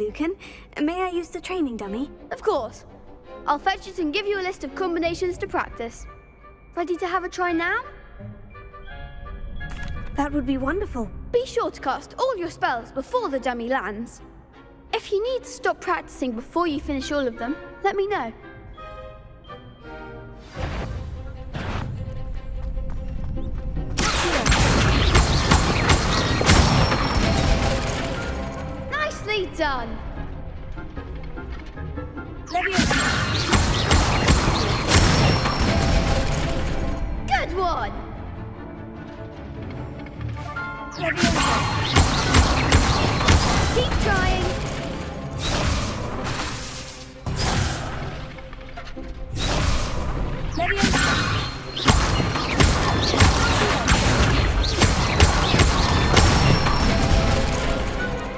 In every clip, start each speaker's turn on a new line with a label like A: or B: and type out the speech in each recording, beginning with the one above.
A: Lucan. May I use the training dummy?
B: Of course. I'll fetch it and give you a list of combinations to practice. Ready to have a try now?
A: That would be wonderful.
B: Be sure to cast all your spells before the dummy lands. If you need to stop practicing before you finish all of them, let me know. Nicely done! Good one! Keep trying!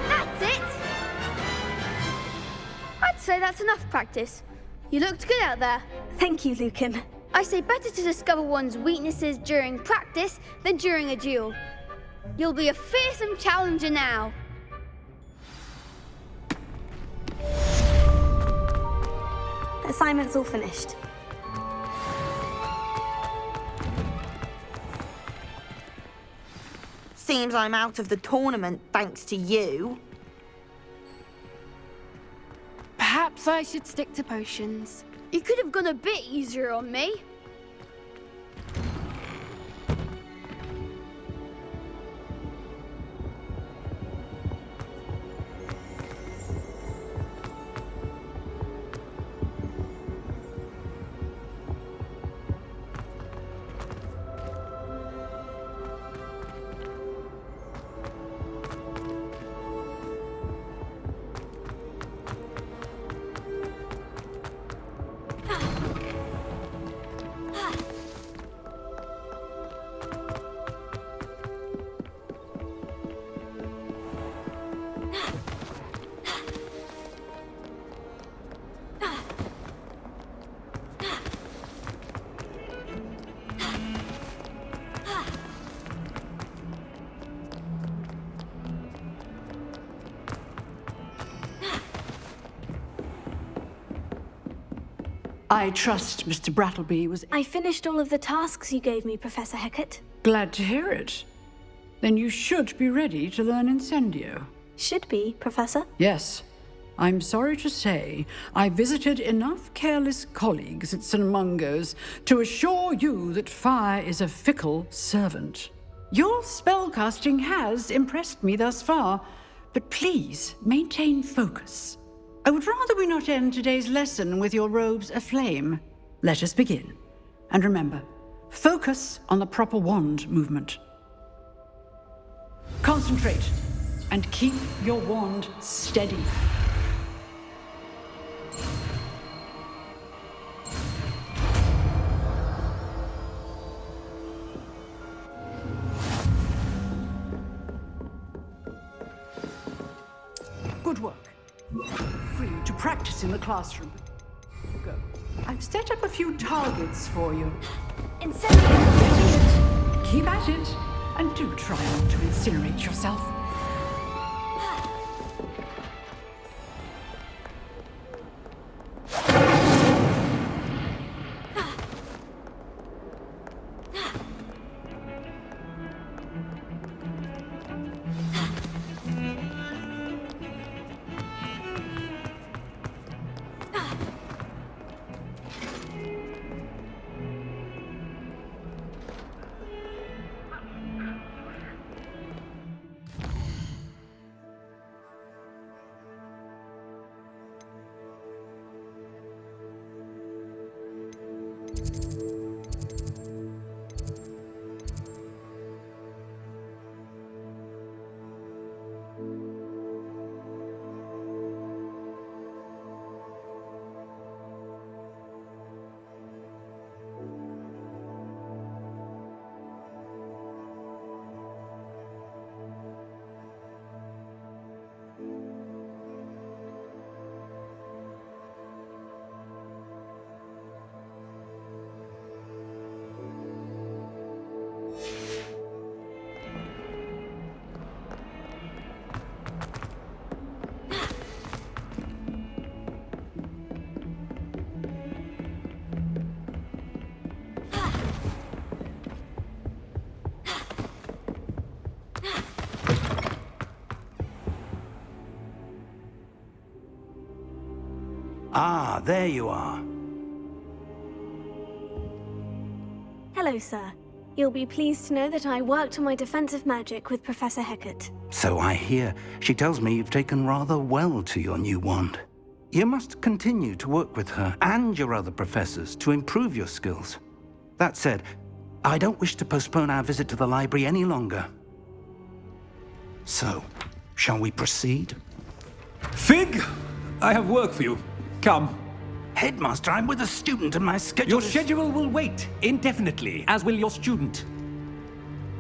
B: That's it! I'd say that's enough practice. You looked good out there.
A: Thank you, Lucan.
B: I say better to discover one's weaknesses during practice than during a duel. You'll be a fearsome challenger now.
A: The assignment's all finished.
C: Seems I'm out of the tournament thanks to you.
D: Perhaps I should stick to potions.
B: You could have gone a bit easier on me.
E: I trust Mr. Brattleby was
A: I finished all of the tasks you gave me, Professor Hecat.
E: glad to hear it. Then you should be ready to learn Incendio.
A: Should be, Professor.
E: Yes. I'm sorry to say, I visited enough careless colleagues at St. Mungo's to assure you that fire is a fickle servant. Your spellcasting has impressed me thus far, but please maintain focus. I would rather we not end today's lesson with your robes aflame. Let us begin. And remember, focus on the proper wand movement. Concentrate and keep your wand steady. Good work. Free to practice in the classroom. Go. I've set up a few targets for you.
A: Incendio!
E: Keep at it, and do try not to incinerate yourself.
F: there you are.
A: Hello, sir. You'll be pleased to know that I worked on my defensive magic with Professor Hecat.
F: So I hear. She tells me you've taken rather well to your new wand. You must continue to work with her and your other professors to improve your skills. That said, I don't wish to postpone our visit to the library any longer. So, shall we proceed?
G: Fig, I have work for you. Come.
F: Headmaster, I'm with a student and my schedule
G: Your schedule will wait indefinitely, as will your student.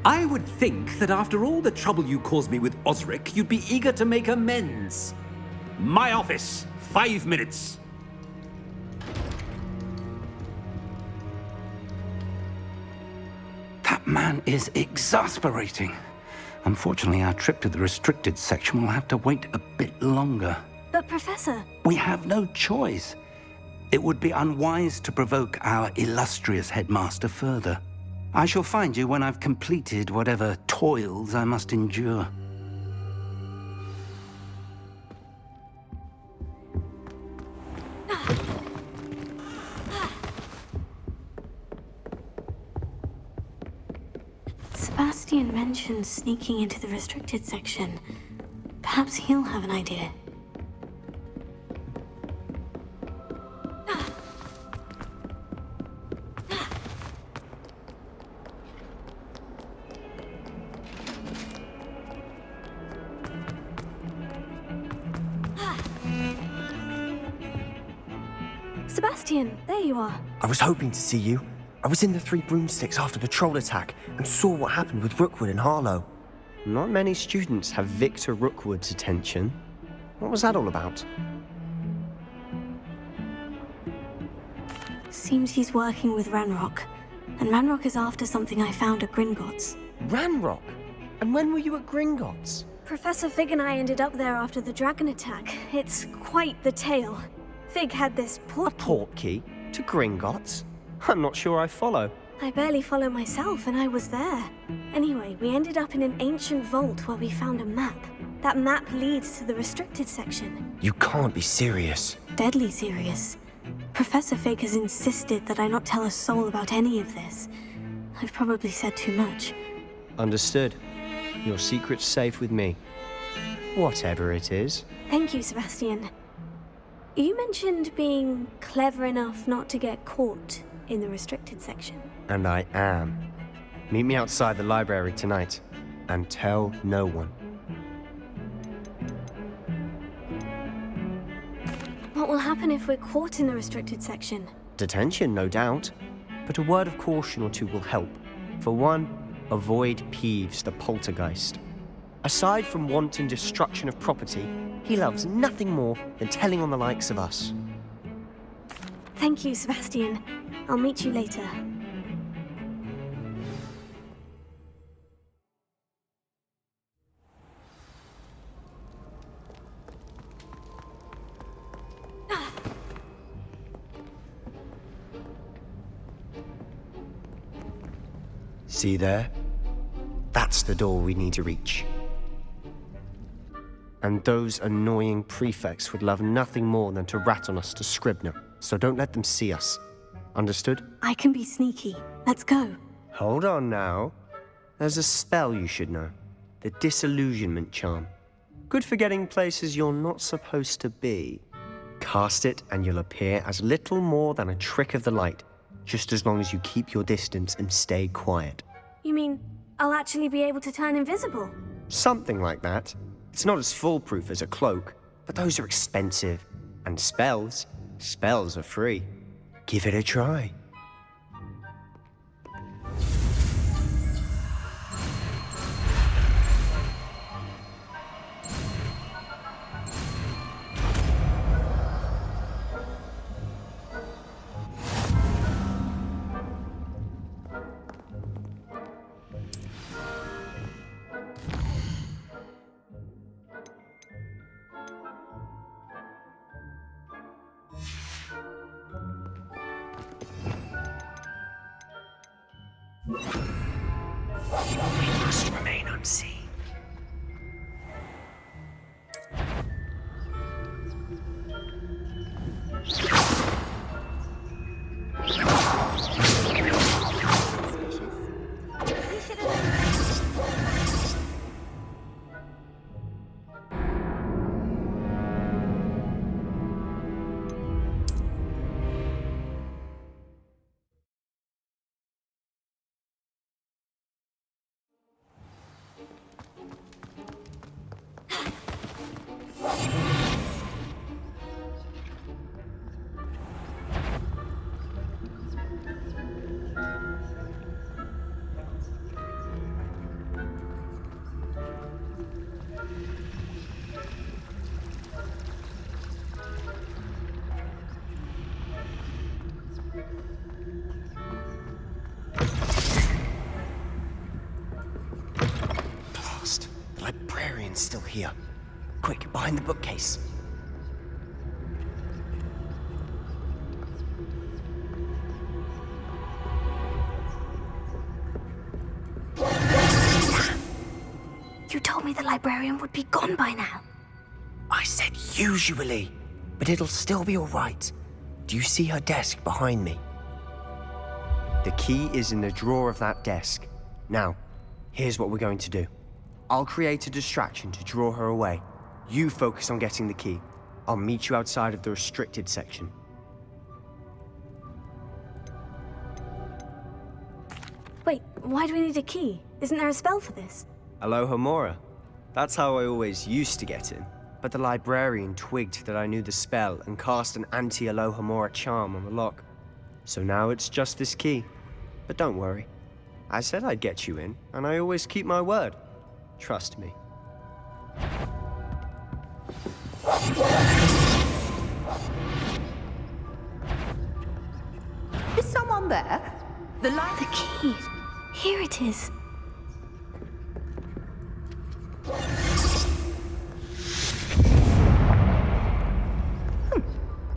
G: I would think that after all the trouble you caused me with Osric, you'd be eager to make amends. My office, 5 minutes.
F: That man is exasperating. Unfortunately, our trip to the restricted section will have to wait a bit longer.
A: But, Professor...
F: We have no choice. It would be unwise to provoke our illustrious headmaster further. I shall find you when I've completed whatever toils I must endure.
A: Sebastian mentioned sneaking into the restricted section. Perhaps he'll have an idea. Sebastian, there you are.
H: I was hoping to see you. I was in the Three Broomsticks after the troll attack and saw what happened with Rookwood and Harlow.
I: Not many students have Victor Rookwood's attention. What was that all about?
A: Seems he's working with Ranrock. And Ranrock is after something I found at Gringotts.
I: Ranrock? And when were you at Gringotts?
A: Professor Fig and I ended up there after the dragon attack. It's quite the tale. Fig had this
I: A
A: port...
I: portkey? To Gringotts? I'm not sure I follow.
A: I barely follow myself, and I was there. Anyway, we ended up in an ancient vault where we found a map. That map leads to the restricted section.
H: You can't be serious.
A: Deadly serious. Professor Fig has insisted that I not tell a soul about any of this. I've probably said too much.
I: Understood. Your secret's safe with me. Whatever it is.
A: Thank you, Sebastian. You mentioned being clever enough not to get caught in the restricted section.
I: And I am. Meet me outside the library tonight. And tell no one.
A: What will happen if we're caught in the restricted section?
I: Detention, no doubt. But a word of caution or two will help. For one, avoid Peeves, the poltergeist. Aside from wanton destruction of property, he loves nothing more than telling on the likes of us.
A: Thank you, Sebastian. I'll meet you later.
I: See there? That's the door we need to reach. And those annoying prefects would love nothing more than to rat on us to Scribner, so don't let them see us. Understood?
A: I can be sneaky. Let's go.
I: Hold on now. There's a spell you should know. The Disillusionment Charm. Good for getting places you're not supposed to be. Cast it and you'll appear as little more than a trick of the light, just as long as you keep your distance and stay quiet.
A: You mean I'll actually be able to turn invisible?
I: Something like that. It's not as foolproof as a cloak, but those are expensive. And spells are free. Give it a try.
H: We must remain unseen. Blast. The librarian's still here. Quick, behind the bookcase.
A: You told me the librarian would be gone by now.
H: I said usually, but it'll still be all right. Do you see her desk behind me? The key is in the drawer of that desk. Now, here's what we're going to do. I'll create a distraction to draw her away. You focus on getting the key. I'll meet you outside of the restricted section.
A: Wait, why do we need a key? Isn't there a spell for this?
H: Alohomora. That's how I always used to get in. But the librarian twigged that I knew the spell and cast an anti-Alohomora charm on the lock. So now it's just this key. But don't worry. I said I'd get you in, and I always keep my word. Trust me.
C: Is someone there? The light.
A: The key. Here it is.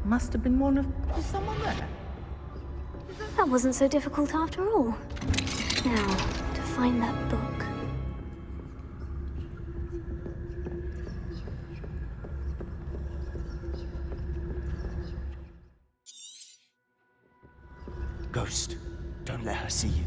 C: Must have been one of. Is someone there?
A: That wasn't so difficult after all. Now, to find that book.
H: Ghost, don't let her see you.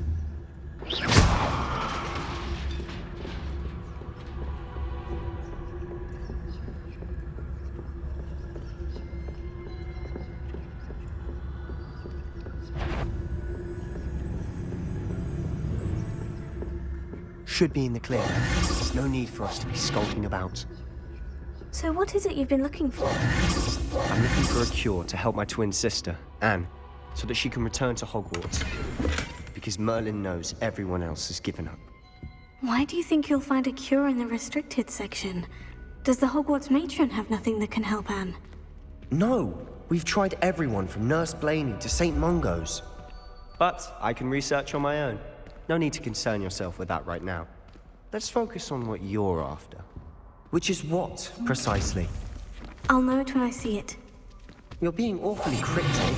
H: Should be in the clear. There's no need for us to be skulking about.
A: So what is it you've been looking for?
H: I'm looking for a cure to help my twin sister, Anne, so that she can return to Hogwarts. Because Merlin knows everyone else has given up.
A: Why do you think you'll find a cure in the restricted section? Does the Hogwarts matron have nothing that can help Anne?
H: No! We've tried everyone from Nurse Blaney to St. Mungo's. But I can research on my own. No need to concern yourself with that right now. Let's focus on what you're after. Which is what, precisely?
A: I'll know it when I see it.
H: You're being awfully cryptic.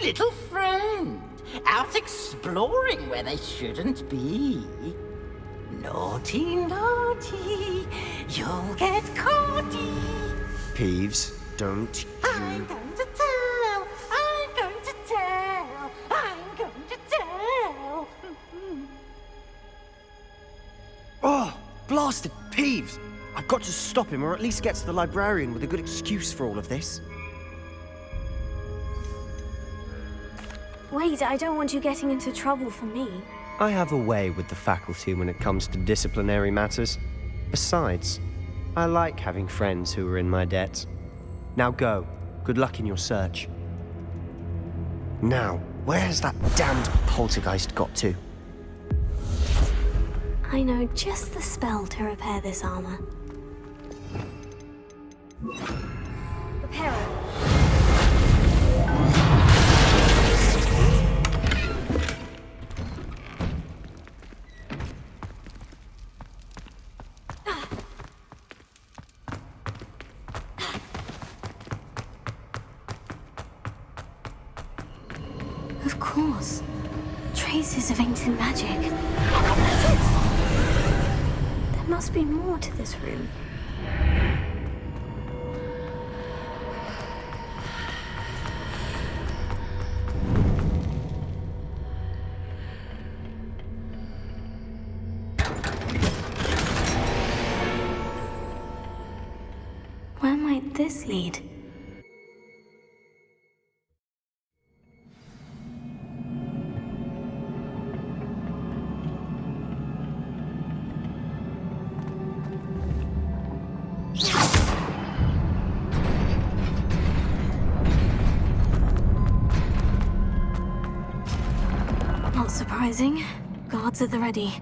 J: Little friend, out exploring where they shouldn't be. Naughty, naughty, you'll get caughty.
H: Peeves, don't
J: I'm going to tell, I'm going to tell, I'm going to tell.
H: Oh, blasted Peeves! I've got to stop him, or at least get to the librarian with a good excuse for all of this.
A: Wait, I don't want you getting into trouble for me.
H: I have a way with the faculty when it comes to disciplinary matters. Besides,
I: I like having friends who are in my debt. Now go. Good luck in your search. Now, where's that damned poltergeist got to?
A: I know just the spell to repair this armor. Repairer. Of course. Traces of ancient magic. That's it. There must be more to this room. Where might this lead? Not surprising. Guards at the ready.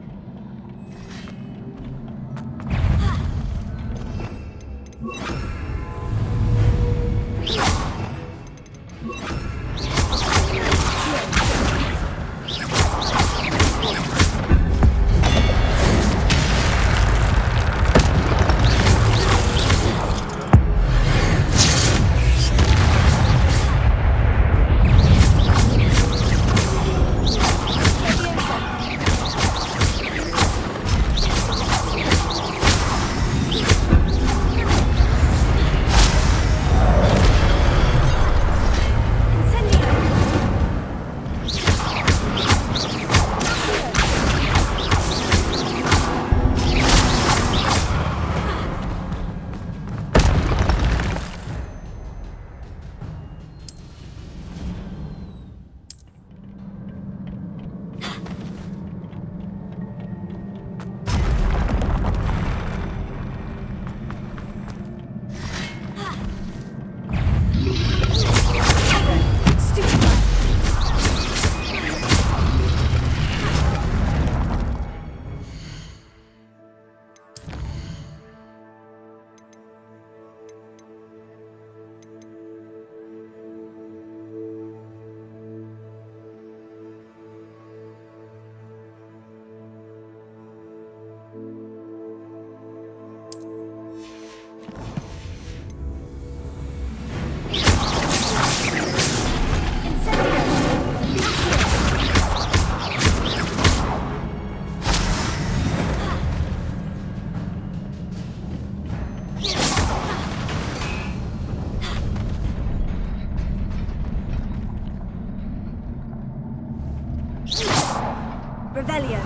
A: Revelio.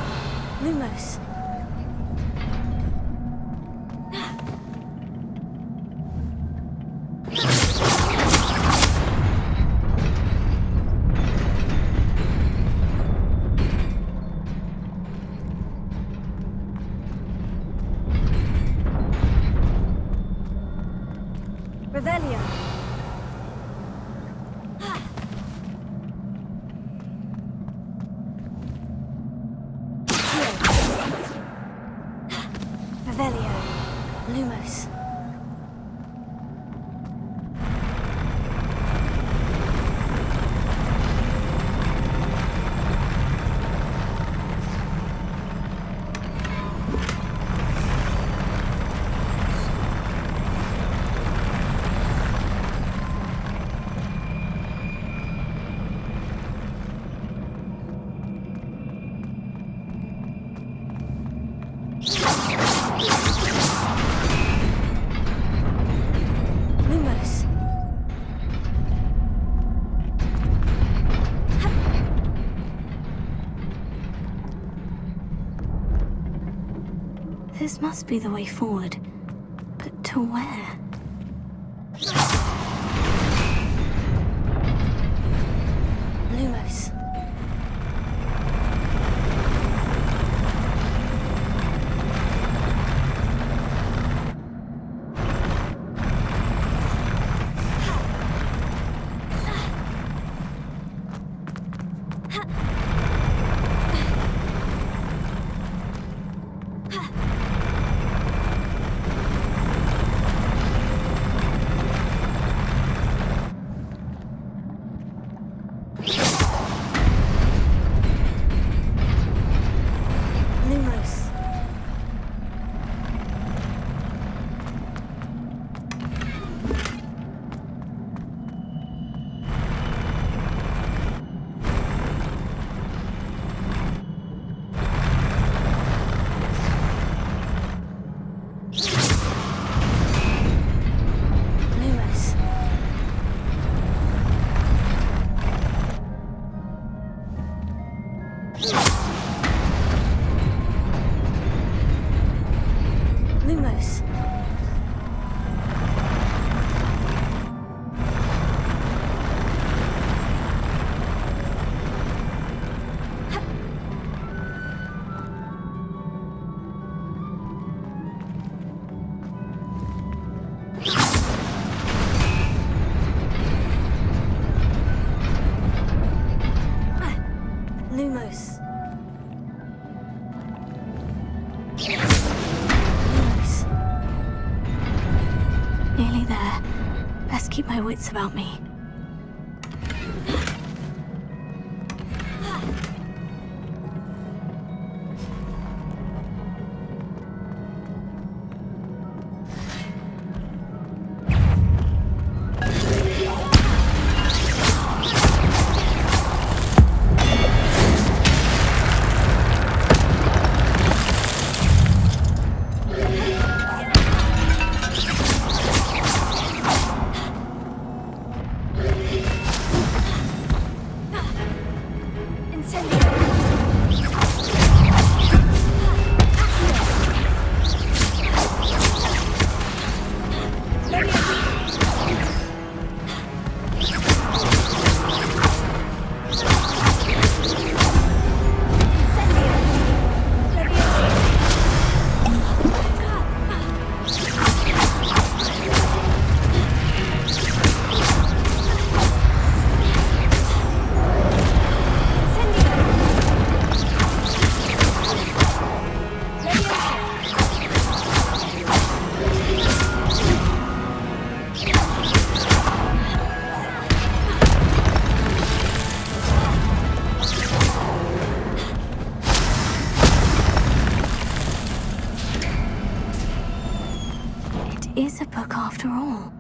A: Lumos. Revelio. Revelio. Lumos. Lumos. This must be the way forward. But to where? Lumos. Lumos. Lumos. Lumos. Nearly there. Best keep my wits about me. Is a book after all.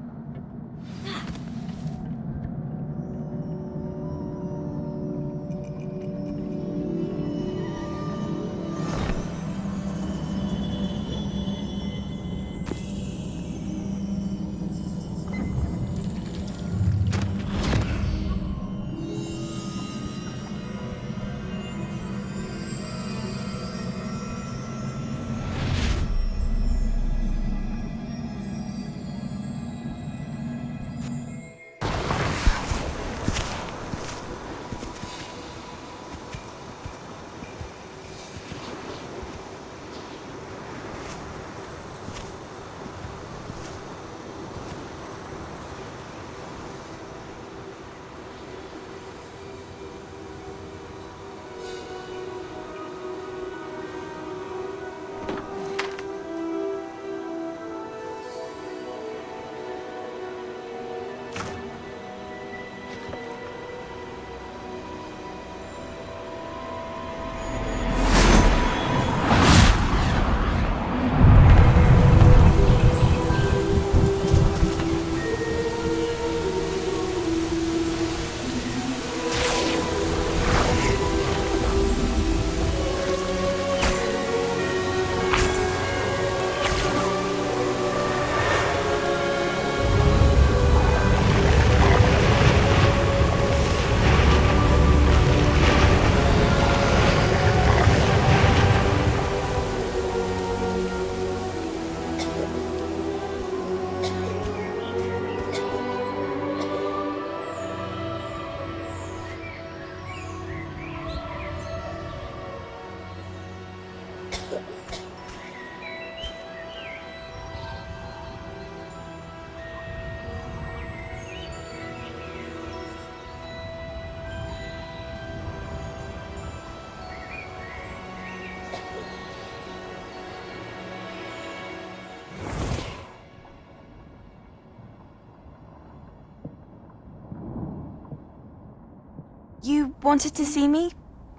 K: You wanted to see me?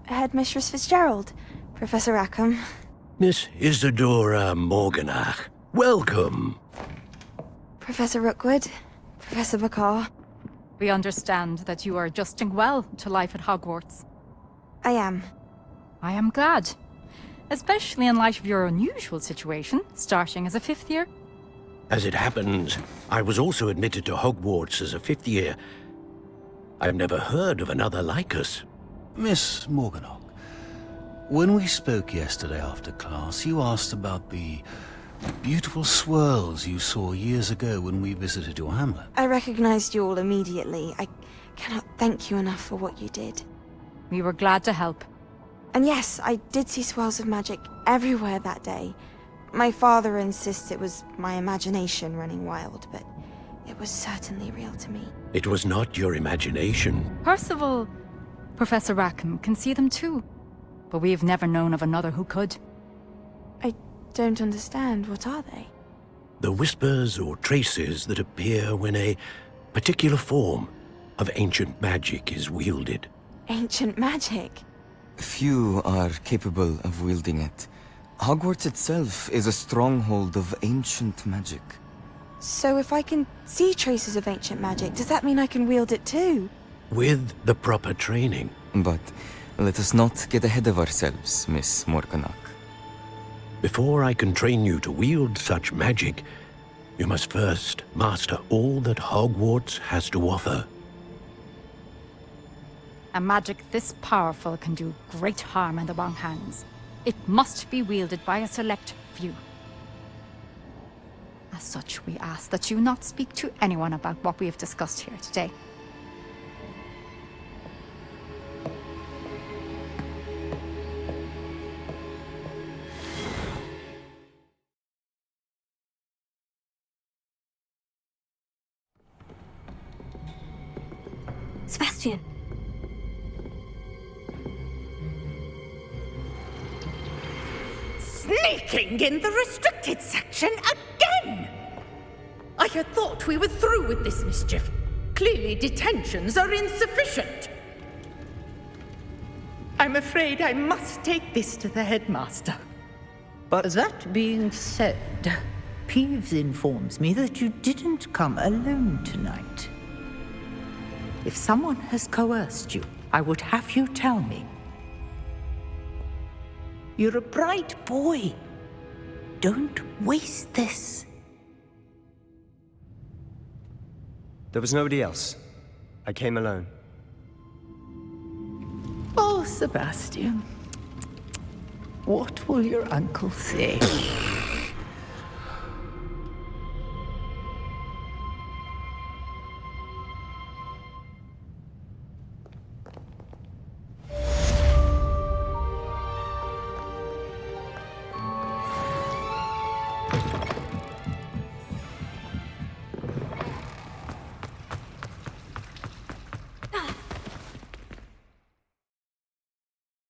K: Headmistress Fitzgerald? Professor Rackham?
L: Miss Isadora Morganach, welcome.
K: Professor Rookwood? Professor Bakar?
M: We understand that you are adjusting well to life at Hogwarts.
K: I am.
M: I am glad. Especially in light of your unusual situation, starting as a 5th year.
L: As it happens, I was also admitted to Hogwarts as a 5th year. I've never heard of another like us.
F: Miss Morganach,
N: When we spoke yesterday after class, you asked about the beautiful swirls you saw years ago when we visited your hamlet.
K: I recognized you all immediately. I cannot thank you enough for what you did.
M: We were glad to help.
K: And yes, I did see swirls of magic everywhere that day. My father insists it was my imagination running wild, but it was certainly real to me.
L: It was not your imagination.
M: Percival, Professor Rackham can see them too. But we've never known of another who could.
K: I don't understand. What are they?
L: The whispers or traces that appear when a particular form of ancient magic is wielded.
K: Ancient magic?
O: Few are capable of wielding it. Hogwarts itself is a stronghold of ancient magic.
K: So if I can see traces of ancient magic, does that mean I can wield it too?
L: With the proper training.
O: But let us not get ahead of ourselves, Miss Morganach.
L: Before I can train you to wield such magic, you must first master all that Hogwarts has to offer.
M: A magic this powerful can do great harm in the wrong hands. It must be wielded by a select few. As such, we ask that you not speak to anyone about what we have discussed here today.
A: Sebastian.
J: Sneaking in the restricted section again! I had thought we were through with this mischief. Clearly detentions are insufficient. I'm afraid I must take this to the headmaster.
P: But that being said, Peeves informs me that you didn't come alone tonight. If someone has coerced you, I would have you tell me. You're a bright boy. Don't waste this.
I: There was nobody else. I came alone.
P: Oh, Sebastian. What will your uncle say?